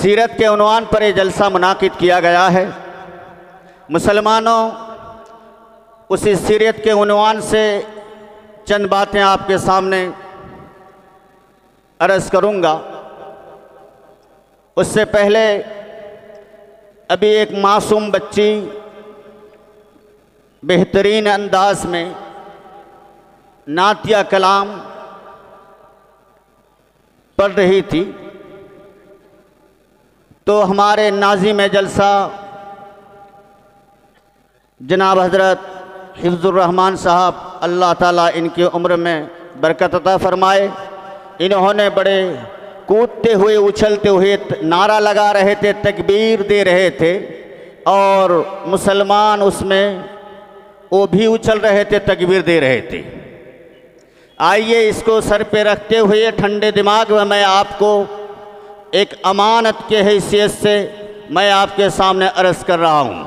सीरत के उन्वान पर यह जलसा मुनाकिद किया गया है। मुसलमानों, उसी सीरत के उन्वान से चंद बातें आपके सामने अर्ज़ करूँगा। उससे पहले अभी एक मासूम बच्ची बेहतरीन अंदाज में नातिया कलाम पढ़ रही थी, तो हमारे नाज़िम जलसा जनाब हज़रत हिफ्ज़ुर रहमान साहब, अल्लाह ताला इनकी उम्र में बरकत अता फरमाए, इन्होंने बड़े कूदते हुए उछलते हुए नारा लगा रहे थे, तकबीर दे रहे थे, और मुसलमान उसमें वो भी उछल रहे थे, तकबीर दे रहे थे। आइए इसको सर पे रखते हुए ठंडे दिमाग में मैं आपको एक अमानत के हैसियत से मैं आपके सामने अर्ज़ कर रहा हूँ।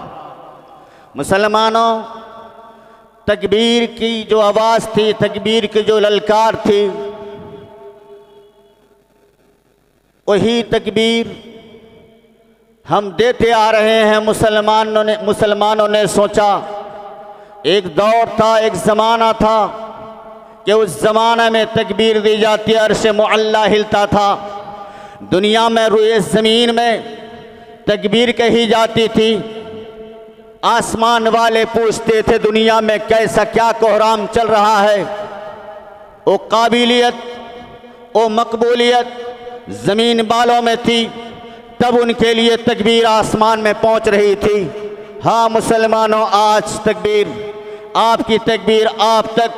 मुसलमानों, तकबीर की जो आवाज़ थी, तकबीर की जो ललकार थी, वही तकबीर हम देते आ रहे हैं। मुसलमानों ने सोचा, एक दौर था, एक ज़माना था कि उस ज़माने में तकबीर दी जाती, अर्श मुअल्ला हिलता था, दुनिया में रुए ज़मीन में तकबीर कही जाती थी। आसमान वाले पूछते थे दुनिया में कैसा क्या कोहराम चल रहा है। वो काबिलियत, वो मकबूलियत ज़मीन बालों में थी, तब उनके लिए तकबीर आसमान में पहुंच रही थी। हाँ मुसलमानों, आज तकबीर, आपकी तकबीर आप तक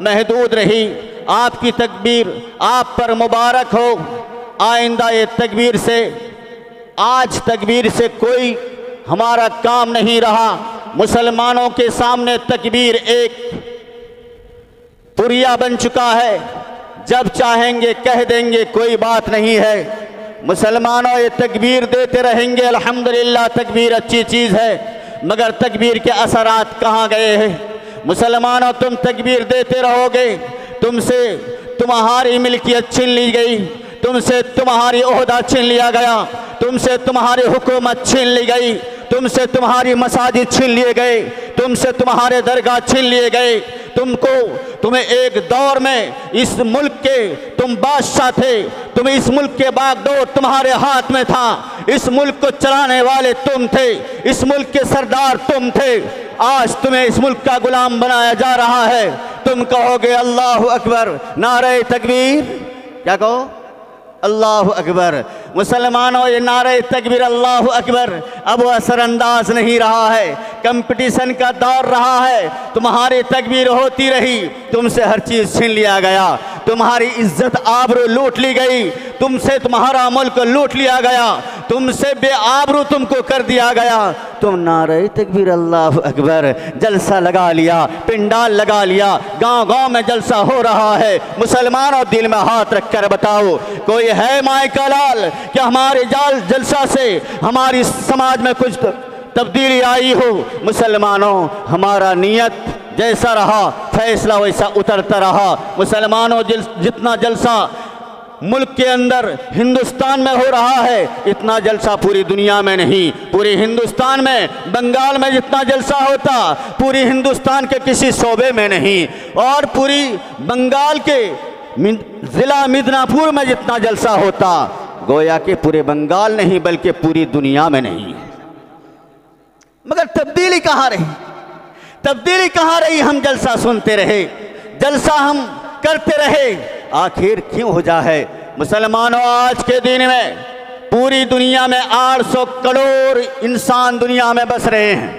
महदूद रही, आपकी तकबीर आप पर मुबारक हो। आइंदा ये तकबीर से, आज तकबीर से कोई हमारा काम नहीं रहा। मुसलमानों के सामने तकबीर एक पुरिया बन चुका है, जब चाहेंगे कह देंगे, कोई बात नहीं है। मुसलमानों, ये तकबीर देते रहेंगे, अल्हम्दुलिल्लाह तकबीर अच्छी चीज़ है, मगर तकबीर के असरात कहाँ गए हैं? मुसलमानों, तुम तकबीर देते रहोगे, तुमसे तुम्हारी मिल्कियत छीन ली गई, तुमसे तुम्हारी ओहदा छीन लिया गया, तुमसे तुम्हारी हुकूमत छीन ली गई, तुमसे तुम्हारी मसाजिद छीन लिए गए, तुमसे तुम्हारे दरगाह छीन लिए गए। तुम्हें एक दौर में इस मुल्क के तुम बादशाह थे, तुम इस मुल्क के बागडोर तुम्हारे हाथ में था, इस मुल्क को चलाने वाले तुम थे, इस मुल्क के सरदार तुम थे। आज तुम्हें इस मुल्क का गुलाम बनाया जा रहा है। तुम कहोगे अल्लाहु अकबर, नारे तकबीर, क्या कहो? अल्लाहु अकबर। मुसलमानों, ये नारे तकबीर अल्लाहु अकबर अब असरअंदाज नहीं रहा है। कंपटीशन का दौर रहा है, तुम्हारी तकबीर होती रही, तुमसे हर चीज़ छीन लिया गया, तुम्हारी इज्जत आबरू लूट ली गई, तुमसे तुम्हारा मुल्क लूट लिया गया, तुमसे बेआबरू तुमको कर दिया गया। तुम नारे तकबीर अल्लाहु अकबर जलसा लगा लिया, पिंडाल लगा लिया, गांव-गांव में जलसा हो रहा है। मुसलमानों, दिल में हाथ रखकर बताओ, कोई है माए का लाल कि हमारे जलसा से हमारी समाज में कुछ तब्दीली आई हो? मुसलमानों, हमारा नियत जैसा रहा, फैसला वैसा उतरता रहा। मुसलमानों, जितना जलसा मुल्क के अंदर हिंदुस्तान में हो रहा है, इतना जलसा पूरी दुनिया में नहीं। पूरे हिंदुस्तान में, बंगाल में जितना जलसा होता, पूरी हिंदुस्तान के किसी शोबे में नहीं, और पूरी बंगाल के ज़िला मिदनापुर में जितना जलसा होता, गोया कि पूरे बंगाल नहीं बल्कि पूरी दुनिया में नहीं। मगर तब्दीली कहाँ रही? तब्दीली कहाँ रही? हम जलसा सुनते रहे, जलसा हम करते रहे, आखिर क्यों हो जा है? मुसलमानों, आज के दिन में पूरी दुनिया में 800 करोड़ इंसान दुनिया में बस रहे हैं।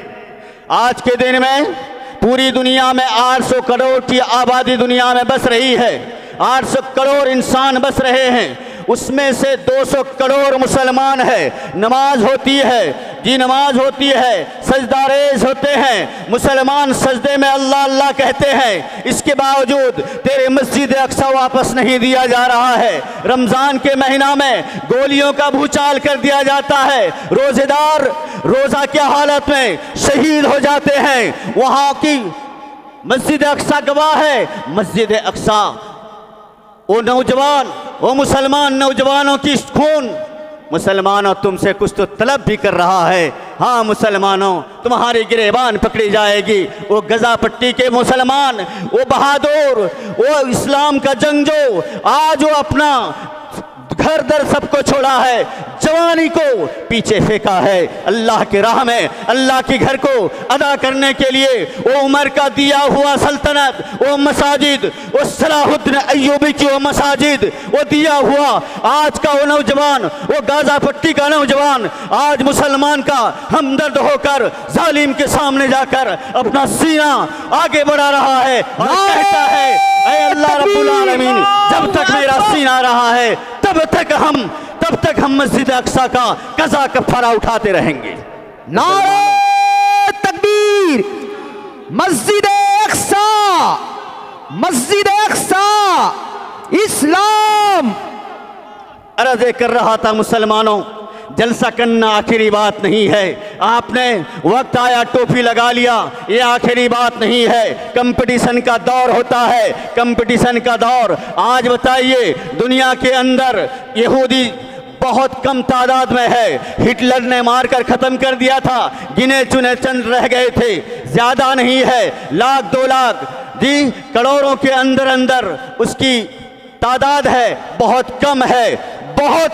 आज के दिन में पूरी दुनिया में 800 करोड़ की आबादी दुनिया में बस रही है, 800 करोड़ इंसान बस रहे हैं, उसमें से 200 करोड़ मुसलमान है। नमाज होती है जी, नमाज होती है, सजदारेज होते हैं, मुसलमान सजदे में अल्लाह अल्लाह कहते हैं, इसके बावजूद तेरे मस्जिद अक्सा वापस नहीं दिया जा रहा है। रमज़ान के महीना में गोलियों का भूचाल कर दिया जाता है, रोज़ेदार रोज़ा की हालत में शहीद हो जाते हैं। वहाँ की मस्जिद अक्सा गवाह है, मस्जिद अक्सा वो नौजवान, वो मुसलमान नौजवानों की खून मुसलमानों तुमसे कुछ तो तलब भी कर रहा है। हाँ मुसलमानों, तुम्हारी गिरेबान पकड़ी जाएगी। वो गजा पट्टी के मुसलमान, वो बहादुर, वो इस्लाम का जंगजू, आज वो अपना घर दर सबको छोड़ा है, जवानी को पीछे फेंका है अल्लाह की राह में, अल्लाह के घर को अदा करने के लिए। वो उमर का दिया हुआ सल्तनत, वो मसाजिद, वो सलाहुद्दीन अय्यूबी की वो मसाजिद, वो दिया हुआ आज का वो नौजवान, वो गाजा पट्टी का नौजवान आज मुसलमान का हमदर्द होकर जालिम के सामने जाकर अपना सीना आगे बढ़ा रहा है और कहता है, ऐ अल्लाह रब्बुल आलमीन, जब तक मेरा सीना रहा है तब तक हम मस्जिद अक्सा का कज़ा कफ़ारा उठाते रहेंगे। नारे तकबीर। मस्जिद अक्सा, मस्जिद अक्सा, इस्लाम। अर्ज़ कर रहा था मुसलमानों, जलसा करना आखिरी बात नहीं है। आपने वक्त आया टोपी लगा लिया, ये आखिरी बात नहीं है। कंपटीशन का दौर होता है, कंपटीशन का दौर। आज बताइए दुनिया के अंदर यहूदी बहुत कम तादाद में है। हिटलर ने मारकर ख़त्म कर दिया था, गिने चुने चंद रह गए थे, ज़्यादा नहीं है, लाख 2 लाख जी करोड़ों के अंदर अंदर उसकी तादाद है, बहुत कम है, बहुत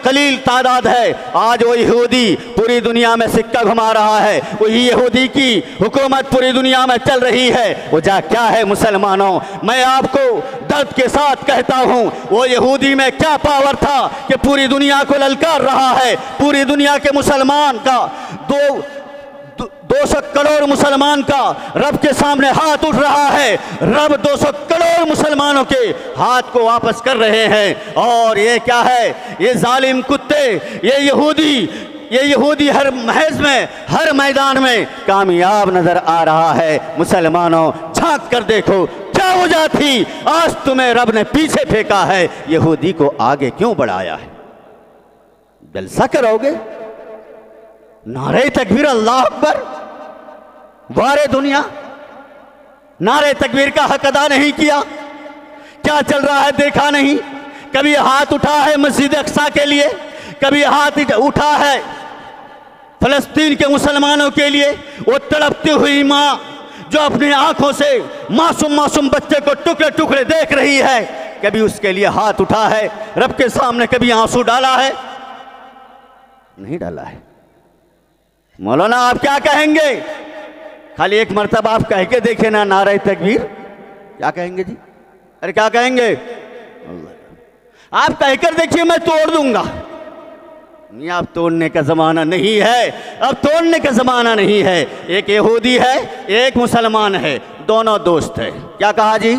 कलील तादाद है। आज वो यहूदी पूरी दुनिया में सिक्का घुमा रहा है, वही यहूदी की हुकूमत पूरी दुनिया में चल रही है। वजह क्या है मुसलमानों? मैं आपको दर्द के साथ कहता हूँ, वो यहूदी में क्या पावर था कि पूरी दुनिया को ललकार रहा है। पूरी दुनिया के मुसलमान का 200 करोड़ मुसलमान का रब के सामने हाथ उठ रहा है। रब 200 करोड़ मुसलमानों के हाथ को वापस कर रहे हैं। और ये क्या है? ये जालिम कुत्ते, ये यहूदी हर महज में, हर मैदान में कामयाब नजर आ रहा है। मुसलमानों झांक कर देखो क्या वजह थी, आज तुम्हें रब ने पीछे फेंका है, यहूदी को आगे क्यों बढ़ाया है? जलसा करोगे? नारे तकबीर, अल्लाह अकबर, वारे दुनिया। नारे तकबीर का हक अदा नहीं किया, क्या चल रहा है देखा नहीं। कभी हाथ उठा है मस्जिद अक्सा के लिए, कभी हाथ उठा है फलस्तीन के मुसलमानों के लिए। वो तड़पती हुई माँ जो अपनी आंखों से मासूम बच्चे को टुकड़े टुकड़े देख रही है, कभी उसके लिए हाथ उठा है रब के सामने? कभी आंसू डाला है? नहीं डाला है। मौलाना आप क्या कहेंगे? खाली एक मर्तबा आप कह के देखे ना नारे तकबीर, क्या कहेंगे जी? अरे क्या कहेंगे? आप कहकर देखिए, मैं तोड़ दूंगा। नहीं, आप तोड़ने का ज़माना नहीं है, अब तोड़ने का ज़माना नहीं है। एक यहूदी है, एक मुसलमान है, दोनों दोस्त है। क्या कहा जी?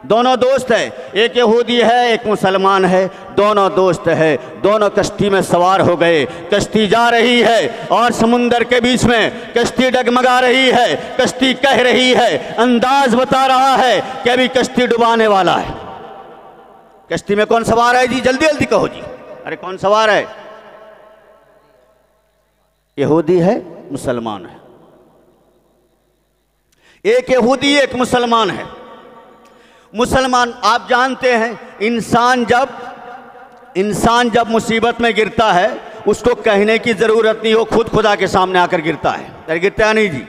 दोनों दोस्त है। एक यहूदी है, एक मुसलमान है, दोनों दोस्त है। दोनों कश्ती में सवार हो गए, कश्ती जा रही है और समुंदर के बीच में कश्ती डगमगा रही है, कश्ती कह रही है, अंदाज बता रहा है कि अभी कश्ती डुबाने वाला है। कश्ती में कौन सवार है जी? जल्दी जल्दी कहो जी। अरे कौन सवार है? यहूदी है, मुसलमान है। एक यहूदी एक मुसलमान है। मुसलमान, आप जानते हैं इंसान जब मुसीबत में गिरता है उसको कहने की ज़रूरत नहीं, वो खुद खुदा के सामने आकर गिरता है। अरे गिरता नहीं जी?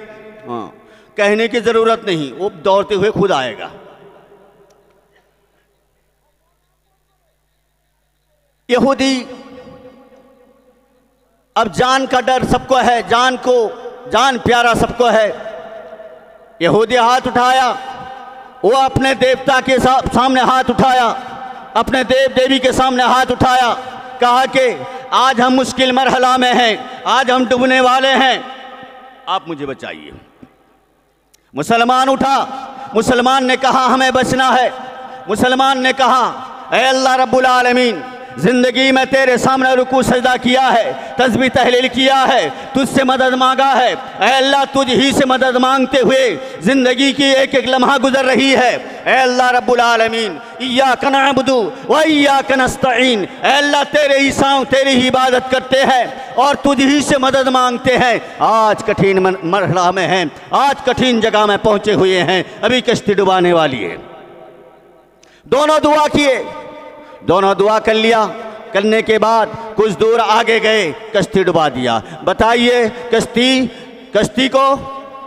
हाँ, कहने की ज़रूरत नहीं, वो दौड़ते हुए खुद आएगा। यहूदी, अब जान का डर सबको है, जान प्यारा सबको है। यहूदी हाथ उठाया, वो अपने देवता के सामने हाथ उठाया, अपने देव देवी के सामने हाथ उठाया, कहा कि आज हम मुश्किल मरहला में हैं, आज हम डूबने वाले हैं, आप मुझे बचाइए। मुसलमान उठा, मुसलमान ने कहा हमें बचना है। मुसलमान ने कहा, ऐ अल्लाह रब्बुल आलमीन, जिंदगी में तेरे सामने रुकू सजदा किया है, तस्बीह तहलील किया है, तुझसे मदद मांगा है। ऐ अल्लाह, तुझ ही से मदद मांगते हुए जिंदगी की एक एक लम्हा गुजर रही है। ऐ अल्लाह रब्बुल आलमीन, इय्याका नअबुदु व इय्याका नस्तईन, ऐ अल्लाह तेरे ही साथ तेरी ही इबादत करते हैं और तुझ ही से मदद मांगते हैं। आज कठिन मरहला में हैं, आज कठिन जगह में पहुंचे हुए हैं, अभी कश्ती डुबाने वाली है। दोनों दुआ किए, दोनों दुआ कर लिया। करने के बाद कुछ दूर आगे गए, कश्ती डुबा दिया। बताइए, कश्ती को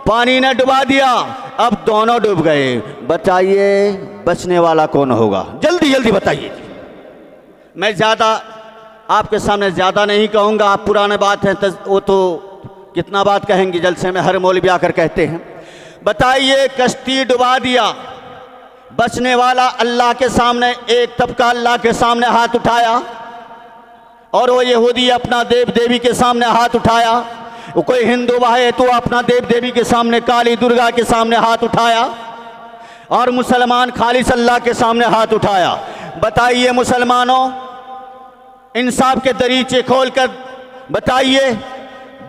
पानी ने डुबा दिया, अब दोनों डूब गए। बताइए बचने वाला कौन होगा? जल्दी जल्दी बताइए। मैं ज़्यादा आपके सामने ज़्यादा नहीं कहूँगा, आप पुराने बात हैं वो तो कितना बात कहेंगे, जलसे में हर मौलवी आकर कहते हैं। बताइए, कश्ती डुबा दिया, बचने वाला अल्लाह के सामने, एक तबका अल्लाह के सामने हाथ उठाया और वो यहूदी अपना देव देवी के सामने हाथ उठाया। वो कोई हिंदू भाई है तो अपना देव देवी के सामने, काली दुर्गा के सामने हाथ उठाया, और मुसलमान खालिस अल्लाह के सामने हाथ उठाया। बताइए मुसलमानों, इंसाफ के दरीचे खोलकर बताइए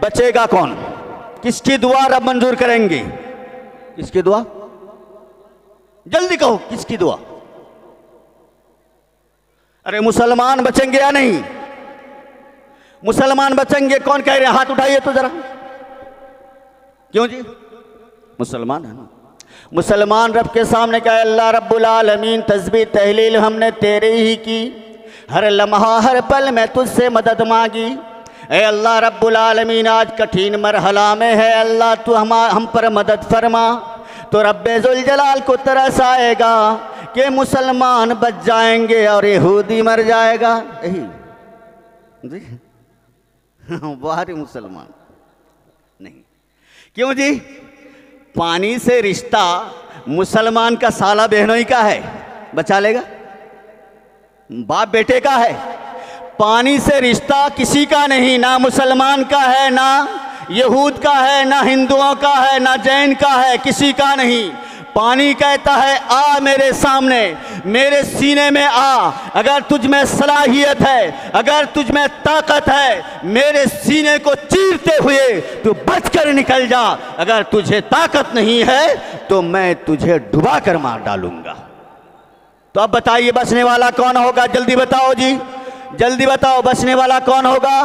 बचेगा कौन? किसकी दुआ रब मंजूर करेंगे? किसकी दुआ? जल्दी कहो, किसकी दुआ? अरे मुसलमान बचेंगे या नहीं? मुसलमान बचेंगे? कौन कह रहे हैं? हाथ उठाइए तो जरा। क्यों जी? मुसलमान है ना। मुसलमान रब के सामने कहे, अल्लाह रब्बुल आलमीन, तस्बीह तहलील हमने तेरे ही की, हर लम्हा हर पल में तुझसे मदद मांगी। ए अल्लाह रब्बुल आलमीन, आज कठिन मरहला में है, अल्लाह तू हम पर मदद फरमा। तो रब्बे जुल जलाल को तरस आएगा कि मुसलमान बच जाएंगे और यहूदी मर जाएगा। यही जी बाहरी मुसलमान नहीं। क्यों जी? पानी से रिश्ता मुसलमान का साला बहनोई का है, बचा लेगा? बाप बेटे का है। पानी से रिश्ता किसी का नहीं, ना मुसलमान का है, ना यहूद का है, ना हिंदुओं का है, ना जैन का है, किसी का नहीं। पानी कहता है, आ मेरे सामने, मेरे सीने में आ। अगर तुझ में सलाहियत है, अगर तुझ में ताकत है, मेरे सीने को चीरते हुए तू बचकर निकल जा। अगर तुझे ताकत नहीं है तो मैं तुझे डुबा कर मार डालूंगा। तो अब बताइए बचने वाला कौन होगा? जल्दी बताओ जी, जल्दी बताओ, बचने वाला कौन होगा?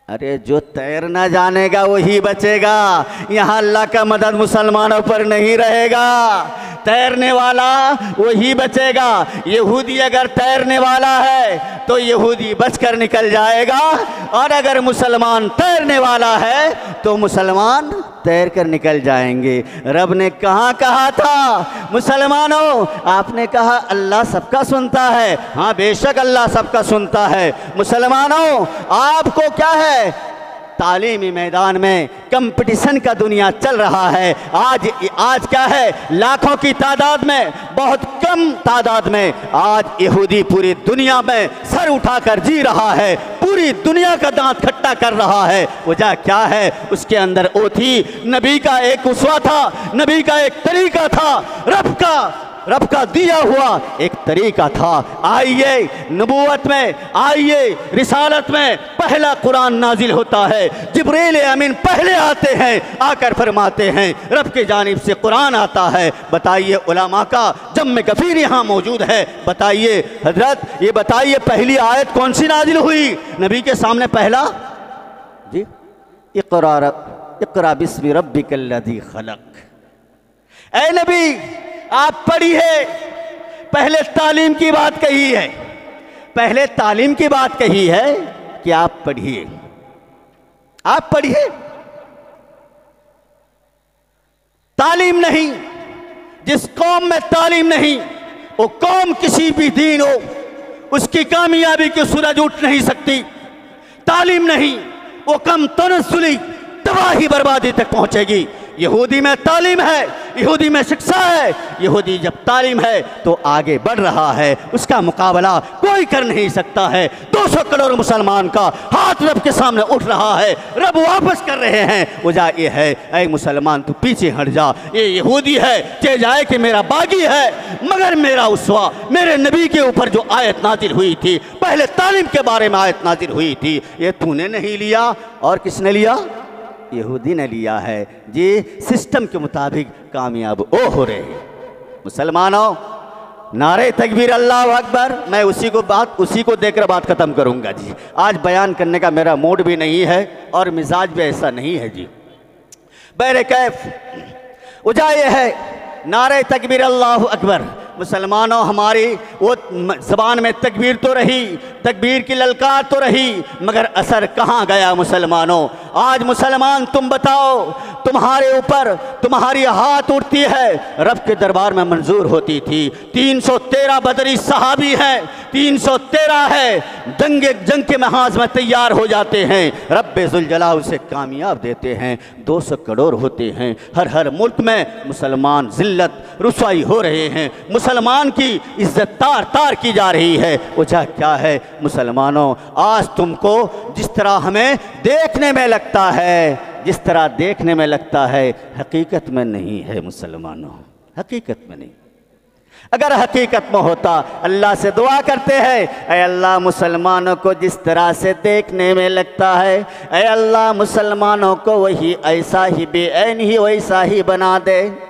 अरे जो तैरना जानेगा वही बचेगा। यहाँ अल्लाह का मदद मुसलमानों पर नहीं रहेगा, तैरने वाला वही बचेगा। यहूदी अगर तैरने वाला है तो यहूदी बचकर निकल जाएगा, और अगर मुसलमान तैरने वाला है तो मुसलमान तैर कर निकल जाएंगे। रब ने कहाँ कहा था? मुसलमानों, आपने कहा अल्लाह सबका सुनता है। हाँ बेशक अल्लाह सबका सुनता है। मुसलमानों, आपको क्या है? तालीमी मैदान में कंपटीशन का दुनिया चल रहा है। आज क्या है? लाखों की तादाद में, बहुत कम तादाद में आज यहूदी पूरी दुनिया में सर उठाकर जी रहा है, पूरी दुनिया का दांत खट्टा कर रहा है। वजह क्या है? उसके अंदर वो थी, नबी का एक उसवा था, नबी का एक तरीका था, रब का दिया हुआ एक तरीका था। आइए नबूवत में, आइए रिसालत में पहला कुरान नाजिल होता है, जिब्रील अमीन पहले आते हैं, आकर फरमाते हैं रब की जानिब से कुरान आता है। बताइए उलमा का जम्मे गफीर यहाँ मौजूद है। बताइए हजरत, ये बताइए पहली आयत कौन सी नाजिल हुई नबी के सामने? पहला जी, इक़रा बिस्मि रब्बिकल्लज़ी खलक़। ऐ नबी, आप पढ़िए। पहले तालीम की बात कही है, पहले तालीम की बात कही है कि आप पढ़िए, आप पढ़िए। तालीम नहीं, जिस कौम में तालीम नहीं वो कौम किसी भी दीन हो उसकी कामयाबी की सूरज उठ नहीं सकती। तालीम नहीं, वो कम तनस्सुली तबाही बर्बादी तक पहुंचेगी। यहूदी में तालीम है, यहूदी में शिक्षा है। यहूदी जब तालीम है तो आगे बढ़ रहा है, उसका मुकाबला कोई कर नहीं सकता है। 200 करोड़ मुसलमान का हाथ रब के सामने उठ रहा है, रब वापस कर रहे हैं। वजह ये है, ऐ मुसलमान तू पीछे हट जा। ये यहूदी है चाहे जाए कि मेरा बागी है, मगर मेरा उसवा, मेरे नबी के ऊपर जो आयत नाजिल हुई थी, पहले तालीम के बारे में आयत नाजिल हुई थी, ये तूने नहीं लिया और किसने लिया? यहूदी ने लिया है जी। सिस्टम के मुताबिक कामयाब ओ हो रहे हैं। मुसलमानों, नारे तकबीर, अल्लाह अकबर। मैं उसी को देकर बात ख़त्म करूंगा जी। आज बयान करने का मेरा मूड भी नहीं है और मिजाज भी ऐसा नहीं है जी। बहरे कैफ वजह यह है, नारे तकबीर अल्लाहु अकबर। मुसलमानों, हमारी वो ज़बान में तकबीर तो रही, तकबीर की ललकार तो रही, मगर असर कहाँ गया मुसलमानों? आज मुसलमान तुम बताओ, तुम्हारे ऊपर तुम्हारी हाथ उठती है, रब के दरबार में मंजूर होती थी। 313 बदरी सहाबी हैं, 313 है, जंग के महाज में तैयार हो जाते हैं, रब्बे जुल जलाल उसे कामयाब देते हैं। 200 करोड़ होते हैं, हर मुल्क में मुसलमान जिल्लत रुसवाई हो रहे हैं, मुसलमान की इज्जत तार तार की जा रही है। वजह क्या है मुसलमानों? आज तुमको जिस तरह हमें देखने में लगता है, जिस तरह देखने में लगता है, हकीकत में नहीं है मुसलमानों, हकीकत में नहीं। अगर हकीकत में होता, अल्लाह से दुआ करते हैं, ऐ अल्लाह मुसलमानों को जिस तरह से देखने में लगता है, ऐ अल्लाह मुसलमानों को वही ऐसा ही बेऐन ही वैसा ही बना दे।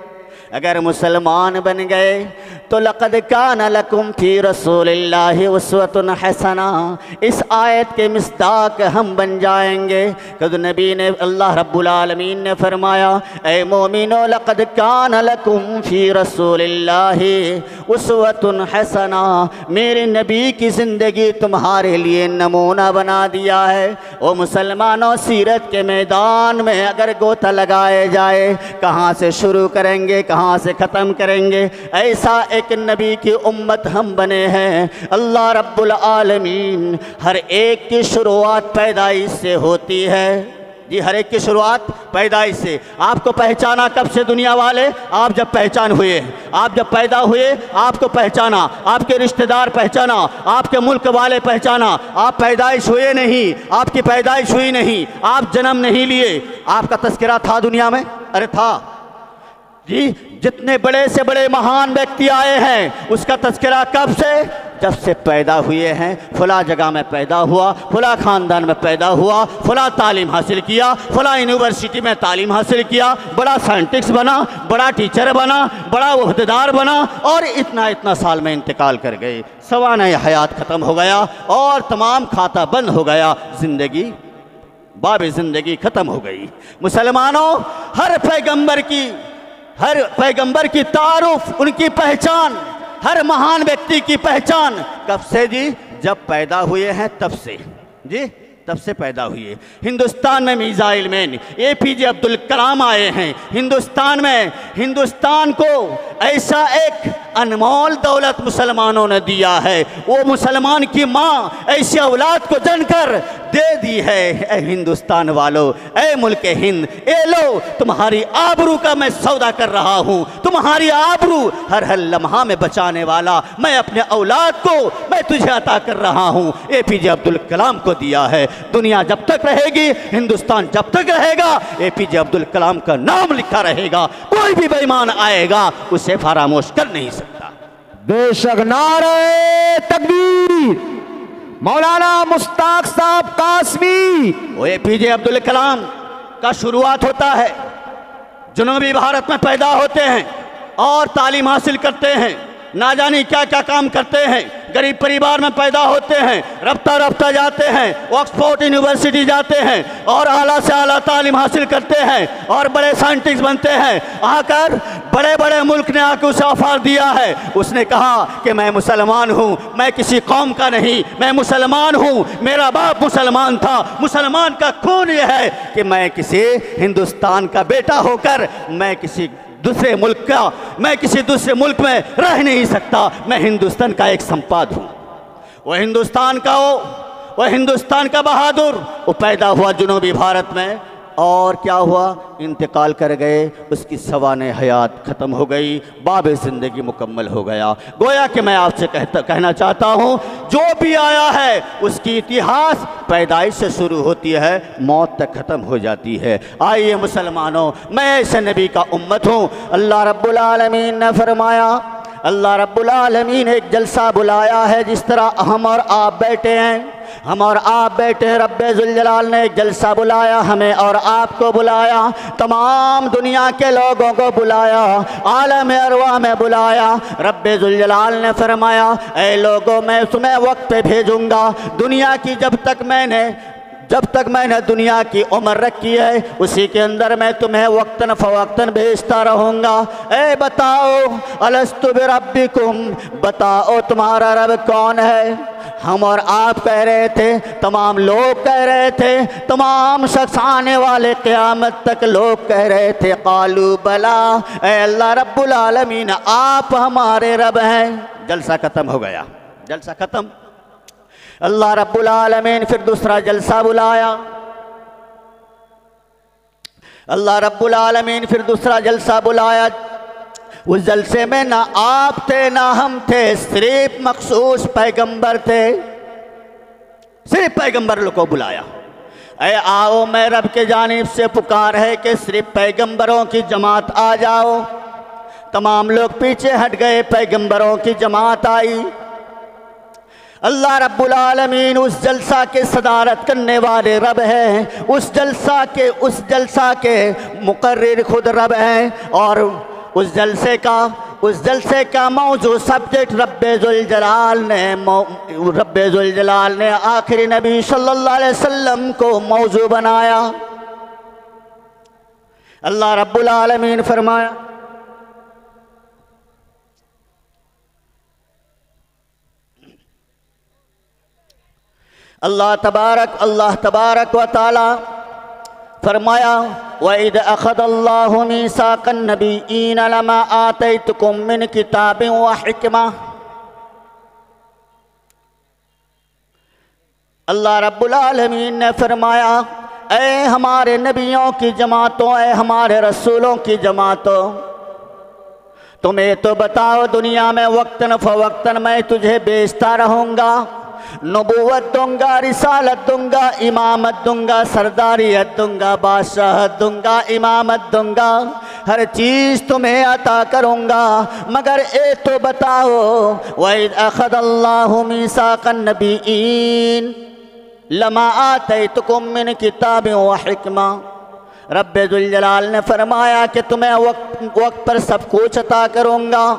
अगर मुसलमान बन गए तो लक़द कान लकुम फी रसूलिल्लाहि उस्वतुन हसना, इस आयत के मिस्दाक हम बन जाएंगे। कद नबी ने, अल्लाह रब्बुल आलमीन ने फरमाया, ए मोमिनो लक़द कान लकुम फी रसूलिल्लाहि उस्वतुन हसना, मेरे नबी की ज़िंदगी तुम्हारे लिए नमूना बना दिया है। ओ मुसलमानों, सीरत के मैदान में अगर गोता लगाए जाए, कहाँ से शुरू करेंगे, कहाँ से ख़त्म करेंगे? ऐसा एक नबी की उम्मत हम बने हैं। अल्लाह रब्बुल आलमीन हर एक की शुरुआत पैदाइश से होती है जी, हर एक की शुरुआत पैदाइश से। आपको पहचाना कब से दुनिया वाले? आप जब पहचान हुए, आप जब पैदा हुए आपको पहचाना, आपके रिश्तेदार पहचाना, आपके मुल्क वाले पहचाना। आप पैदाइश हुए नहीं, आपकी पैदाइश हुई नहीं, आप जन्म नहीं लिए, आपका तस्करा था दुनिया में? अरे था जी। जितने बड़े से बड़े महान व्यक्ति आए हैं, उसका तस्करा कब से? जब से पैदा हुए हैं। फला जगह में पैदा हुआ, फला ख़ानदान में पैदा हुआ, फला तालीम हासिल किया, फला यूनिवर्सिटी में तालीम हासिल किया, बड़ा साइंटिस्ट बना, बड़ा टीचर बना, बड़ा वहदेदार बना, और इतना इतना साल में इंतकाल कर गए। सवाने हयात ख़त्म हो गया और तमाम खाता बंद हो गया, ज़िंदगी बाब ज़िंदगी ख़त्म हो गई। मुसलमानों, हर पैगंबर की तारुफ, उनकी पहचान, हर महान व्यक्ति की पहचान कब से जी? जब पैदा हुए हैं तब से जी, तब से पैदा हुए। हिंदुस्तान में missile man APJ Abdul Kalam आए हैं। हिंदुस्तान को ऐसा एक अनमोल दौलत मुसलमानों ने दिया है। वो मुसलमान की माँ ऐसी औलाद को जनकर दे दी है। ए हिंदुस्तान वालों, ए मुल्क हिंद, ए लो, तुम्हारी आबरू का मैं सौदा कर रहा हूँ। तुम्हारी आबरू हर लम्हा में बचाने वाला मैं अपने औलाद को मैं तुझे अता कर रहा हूँ। APJ अब्दुल कलाम को दिया है। दुनिया जब तक रहेगी, हिंदुस्तान जब तक रहेगा, APJ अब्दुल कलाम का नाम लिखा रहेगा। कोई भी बेईमान आएगा उसे फरामोश कर नहीं सकता। बेशक। नारे तकबीर। मौलाना मुश्ताक साहब कासमी। वो APJ अब्दुल कलाम का शुरुआत होता है, जनूबी भारत में पैदा होते हैं और तालीम हासिल करते हैं, ना जाने क्या क्या काम करते हैं, गरीब परिवार में पैदा होते हैं, रफ्ता रफ्ता जाते हैं, ऑक्सफोर्ड यूनिवर्सिटी जाते हैं और आला से आला तालीम हासिल करते हैं और बड़े साइंटिस्ट बनते हैं। आकर बड़े बड़े मुल्क ने आकर उसे ऑफर दिया है। उसने कहा कि मैं मुसलमान हूँ, मैं किसी कौम का नहीं, मैं मुसलमान हूँ, मेरा बाप मुसलमान था। मुसलमान का खून यह है कि मैं किसी हिंदुस्तान का बेटा होकर मैं किसी दूसरे मुल्क में रह नहीं सकता। मैं हिंदुस्तान का एक संपाद हूँ। वो हिंदुस्तान का बहादुर, वो पैदा हुआ जनूबी भारत में और क्या हुआ? इंतकाल कर गए। उसकी सवाने हयात ख़त्म हो गई, बाब ज़िंदगी मुकम्मल हो गया। गोया कि मैं आपसे कहना चाहता हूँ, जो भी आया है उसकी इतिहास पैदाइश से शुरू होती है, मौत तक ख़त्म हो जाती है। आइए मुसलमानों, मैं ऐसे नबी का उम्मत हूँ। अल्लाह रब्बुल आलमीन ने फरमाया, अल्लाह रब्बुल आलमीन एक जलसा बुलाया है। जिस तरह हम और आप बैठे हैं, रब्बे जुल जलाल ने एक जलसा बुलाया, हमें और आपको बुलाया, तमाम दुनिया के लोगों को बुलाया, आलम अरवा में बुलाया। रब्बे जुल जलाल ने फरमाया, ऐ लोगों, मैं तुम्हें वक्त पे भेजूंगा। दुनिया की जब तक मैंने जब तक मैंने दुनिया की उम्र रखी है उसी के अंदर मैं तुम्हें वक्तन फ़वक्तन भेजता रहूँगा। ए बताओ अलस्तु बिरब्बिकुम, बताओ तुम्हारा रब कौन है? हम और आप कह रहे थे, तमाम लोग कह रहे थे, तमाम शख्स आने वाले क़यामत तक लोग कह रहे थे क़ालू बला, ए अल्लाह रब्बुल आलमीन आप हमारे रब हैं। जलसा ख़त्म हो गया, जलसा ख़त्म। अल्लाह रब्बुल आलमीन फिर दूसरा जलसा बुलाया। अल्लाह रब्बुल आलमीन फिर दूसरा जलसा बुलाया। उस जलसे में ना आप थे ना हम थे, सिर्फ मखसूस पैगंबर थे, सिर्फ पैगंबर लोग को बुलाया। ऐ आओ मैं रब के जानिब से पुकार है कि सिर्फ पैगंबरों की जमात आ जाओ। तमाम लोग पीछे हट गए, पैगंबरों की जमात आई। अल्लाह रब्बुल आलमीन उस जलसा के सदारत करने वाले रब हैं, उस जलसा के मुकर्रिर खुद रब हैं। और उस जलसे का मौजू सब्जेक्ट रब्बे जुल जलाल ने आखिरी नबी सल्लल्लाहु अलैहि वसल्लम को मौजू बनाया। अल्लाह रब्बुल आलमीन फरमाया, अल्लाह तबारक व तआला फरमाया, वइद अख़ज़ल्लाहु मीसाक़न नबिय्यीन लमा आतैतुकुम मिन किताबिन व हिकमा। अल्लाह रब्बुल आलमीन ने फरमाया, ऐ हमारे नबियों की जमातों, ऐ हमारे रसूलों की जमातों, तुम्हें तो बताओ दुनिया में वक्तन फ़वक्तन मैं तुझे बेचता रहूँगा, नबूवत दूंगा, रिसालत दूंगा, इमामत दूंगा, सरदारियत दूंगा, बादशाहत दूंगा, इमामत दूंगा, हर चीज़ तुम्हें अता करूँगा। मगर ए तो बताओ, वइद अख़ज़ल्लाहु मीसाक़न नबिय्यीन लमा आतैतुकुम मिन किताबिन व हिकमा। रब्बे जुल जलाल ने फरमाया कि तुम्हें वक्त पर सब कुछ अता करूँगा।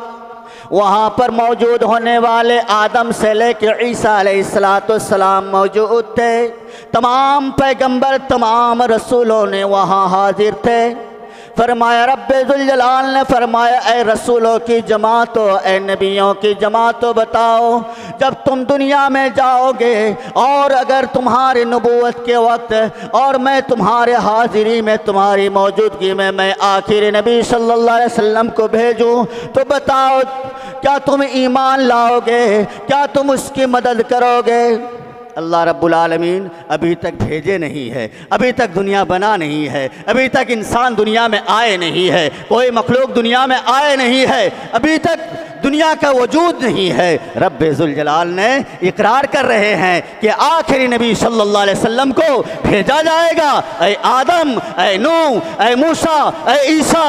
वहाँ पर मौजूद होने वाले आदम से लेकर ईसा अलैहिस्सलाम मौजूद थे। तमाम पैगंबर तमाम रसूलों ने वहाँ हाजिर थे। फरमाया रब्बे जुल जलाल ने फरमाया, ए रसूलों की जमातो, ए नबियों की जमातो, बताओ जब तुम दुनिया में जाओगे और अगर तुम्हारी नबूवत के वक्त और मैं तुम्हारे हाजिरी में तुम्हारी मौजूदगी में मैं आखिरी नबी सल्लल्लाहु अलैहि वसल्लम को भेजूँ तो बताओ क्या तुम ईमान लाओगे, क्या तुम उसकी मदद करोगे? अल्लाह रब्बुल आलमीन अभी तक भेजे नहीं है, अभी तक दुनिया बना नहीं है, अभी तक इंसान दुनिया में आए नहीं है, कोई मखलूक दुनिया में आए नहीं है, अभी तक दुनिया का वजूद नहीं है। रब्बे जुल जलाल ने इकरार कर रहे हैं कि आखिरी नबी सल्लल्लाहु अलैहि वसल्लम को भेजा जाएगा। ऐ आदम, ऐ नूह, ऐ मूसा, ऐ ईसा,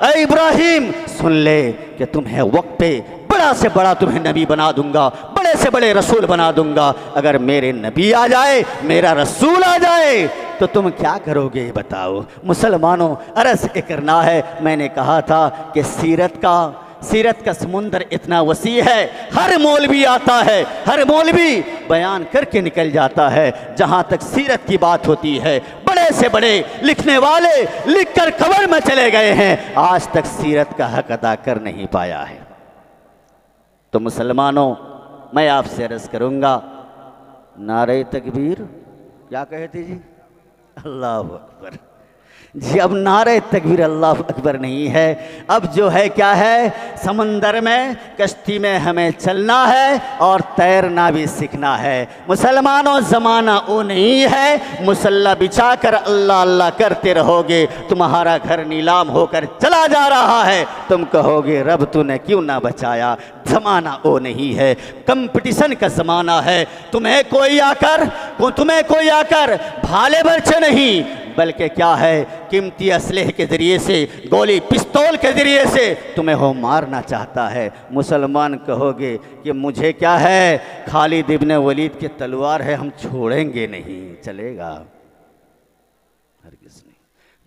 ऐ इब्राहिम, सुन ले कि तुम्हें वक्त पे बड़ा से बड़ा तुम्हें नबी बना दूंगा, बड़े से बड़े रसूल बना दूंगा। अगर मेरे नबी आ जाए, मेरा रसूल आ जाए तो तुम क्या करोगे बताओ? मुसलमानों, अर्ज़ करना है, मैंने कहा था कि सीरत का समुंदर इतना वसी है, हर मौलवी आता है, हर मौलवी बयान करके निकल जाता है। जहाँ तक सीरत की बात होती है, बड़े से बड़े लिखने वाले लिख कर कब्र में चले गए हैं, आज तक सीरत का हक अदा कर नहीं पाया है। तो मुसलमानों, मैं आपसे अर्ज़ करूँगा, नारे तकबीर क्या कहे थे जी? अल्लाह अकबर जी। अब नारे तकबीर अल्लाह अकबर नहीं है, अब जो है क्या है, समंदर में कश्ती में हमें चलना है और तैरना भी सीखना है। मुसलमानों, ज़माना वो नहीं है मुसल्ला बिछा कर अल्लाह अल्लाह करते रहोगे, तुम्हारा घर नीलाम होकर चला जा रहा है, तुम कहोगे रब तूने क्यों ना बचाया। ज़माना वो नहीं है, कंपटीशन का ज़माना है। तुम्हें कोई आकर भाले बर्छे नहीं, बल्कि क्या है, कीमती असलहे के ज़रिए से, गोली पिस्तौल के ज़रिए से तुम्हें हो मारना चाहता है। मुसलमान कहोगे कि मुझे क्या है, खालिद इब्न वलीद की तलवार है, हम छोड़ेंगे नहीं, चलेगा? हरगिज़ नहीं।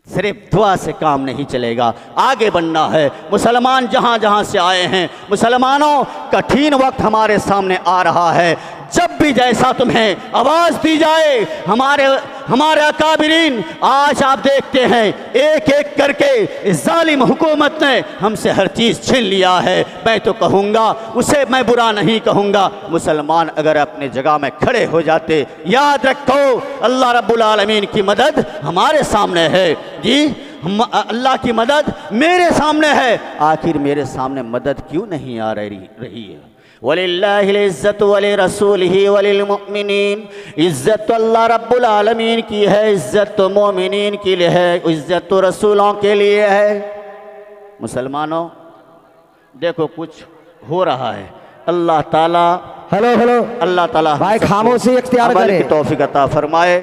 सिर्फ दुआ से काम नहीं चलेगा, आगे बढ़ना है। मुसलमान जहाँ जहाँ से आए हैं, मुसलमानों, कठिन वक्त हमारे सामने आ रहा है। जब भी जैसा तुम्हें आवाज़ दी जाए, हमारे अकाबिरीन, आज आप देखते हैं एक एक करके इस जालिम हुकूमत ने हमसे हर चीज़ छीन लिया है। मैं तो कहूँगा, उसे मैं बुरा नहीं कहूँगा। मुसलमान अगर अपने जगह में खड़े हो जाते, याद रखो अल्लाह रब्बुल आलमीन की मदद हमारे सामने है जी, अल्लाह की मदद मेरे सामने है। आखिर मेरे सामने मदद क्यों नहीं आ रही है? वलिल्लाहिल इज़्ज़तु वलि रसूलिही वलिल मुमिनीन, इज़्ज़त तो अल्लाह रब्बुल आलमीन की है, इज़्ज़त तो मोमिनीन के लिए है, इज़्ज़त तो रसूलों के लिए है। मुसलमानों देखो कुछ हो रहा है। अल्लाह ताला हेलो अल्लाह ताला भाई खामोशी इख्तियार अमल करें। की तौफीक अता फरमाए।